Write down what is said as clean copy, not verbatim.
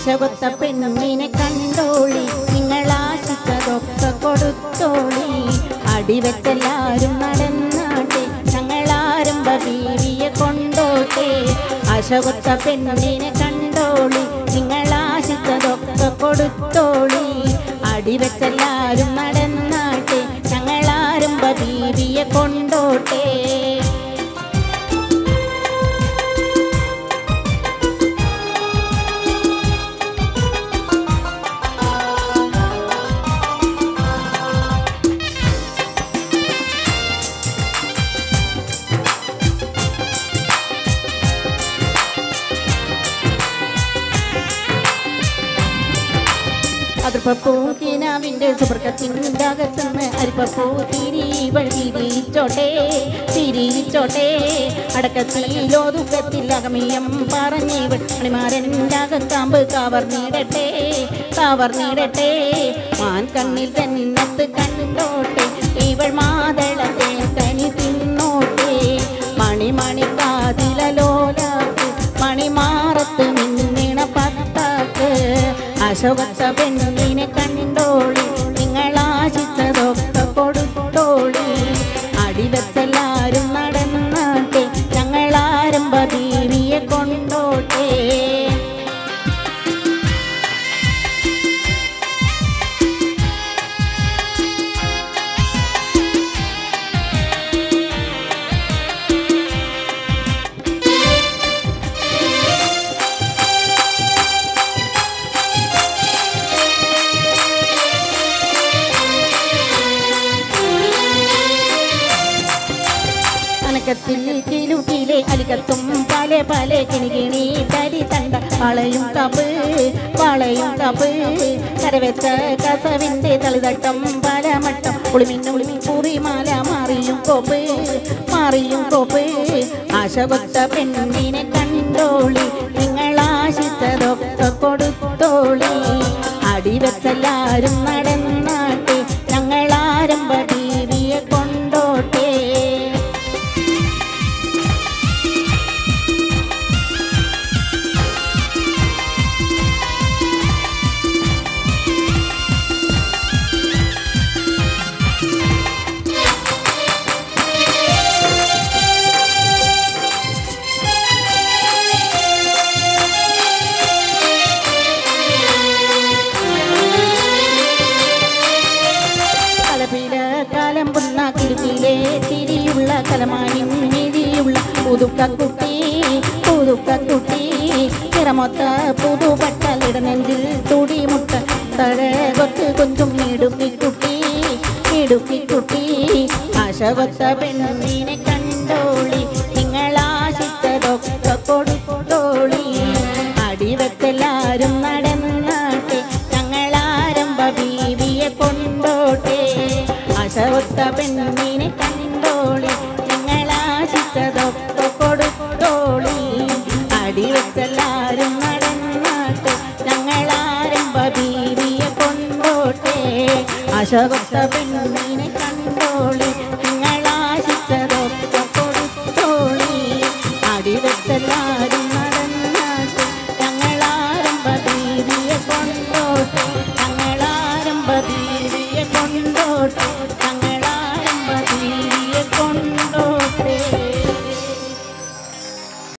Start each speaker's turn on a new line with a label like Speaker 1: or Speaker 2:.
Speaker 1: അശകൊത്ത പെണ്ണിനെ കണ്ടോളി നിങ്ങളാശിച്ചതൊക്കെ കൊടുത്തോളി അടിവെച്ചെല്ലാരും നടന്നാട്ടെ ഞങ്ങളാരംഭ ബീവിയെ കൊണ്ടോട്ടെ അശകൊത്ത പെണ്ണിനെ കണ്ടോളി നിങ്ങളാശിച്ചതൊക്കെ കൊടുത്തോളി അടിവെച്ചെല്ലാരും നടന്നാട്ടെ ഞങ്ങളാരംഭ ബീവിയെ കൊണ്ടോട്ടെ അതിർപ്പൂക്കിനാവിൻ്റെ സുവർഗത്തിൻ്റെ അകത്തുനിന്ന് അരിപ്പൂ തിരിച്ചോട്ടെ അടക്കത്തിലോതുക്കത്തിൽ അകമിയം പറഞ്ഞിവൾ മണിമാരൻ്റെ അകത്താമ്പ് കാവർന്നിടട്ടെ മാൻ കണ്ണിൽ തന്നത്ത് കണ്ടോട്ടെ ഇവൾ മാതളത്തെ കനി തിന്നോട്ടെ മണിമണിക്കാതിലോലാക്ക് മണിമാറത്ത് മിന്നിണ പത്താക്ക് അശോകത്ത പെണ്ണിനെ കണ്ടോളി നിങ്ങളാശിച്ചതൊക്കെ കൊടുത്തോളി അടിവെച്ചെല്ലാരും നടന്നാട്ടെ ഞങ്ങളാരംഭ ബീവിയെ കൊണ്ടോട്ടെ കിലുകിലെ അലികത്തും പല കിണികിണി തരി തണ്ട വളയും കപ്പ് കരവെച്ച കസവിൻ്റെ തളിതട്ടം പലമട്ടം ഉളിമിന്നുളിമി കുറിമാല മാറിയും കോപ്പ് ആശകൊത്ത പെണ്ണിനെ കണ്ടോളി നിങ്ങളാശിച്ചതൊക്കെ കൊടുത്തോളി അടിവെച്ചെല്ലാരും നടന്നാട്ടെ ഞങ്ങളാരംഭ ബീവിയെ കൊണ്ടോട്ടെ തിരിയുള്ള കലമാനിൻ മിഴിയുള്ള പുതുക്കുട്ടി ചിറമൊത്ത പുതുപട്ടലിടനെഞ്ചിൽ തുടിമുട്ട തഴകൊത്ത് കൊഞ്ചും ഇടുക്കിക്കുട്ടി ആശകൊത്ത പെണ്ണിനെ കണ്ടോളി നിങ്ങളാശിച്ചതൊക്കെ കൊടുത്തോളി അടിവെച്ചെല്ലാരും നടന്നാട്ടെ ഞങ്ങളാരംഭ ബീവിയെ കൊണ്ടോട്ടെ ആശകൊത്ത പെണ്ണിനെ കണ്ടോളി നിങ്ങളാശിച്ചതൊക്കെ കൊടുത്തോളി അടിവെച്ചെല്ലാരും നടന്നാട്ടെ ഞങ്ങളാരംഭ ബീവിയെ കൊണ്ടോട്ടെ ആശകൊത്ത പെണ്ണിനെ കണ്ടോളി നിങ്ങളാശിച്ചതൊക്കെ കൊടുത്തോളി അടിവെച്ചെല്ലാരും നടന്നാട്ടെ ഞങ്ങളാരംഭ ബീവിയെ കൊണ്ടോട്ടെ ഞങ്ങളാരംഭ ബീവിയെ കൊണ്ടോട്ടെ ഞങ്ങളാരംഭ ബീവിയെ കൊണ്ടോട്ടെ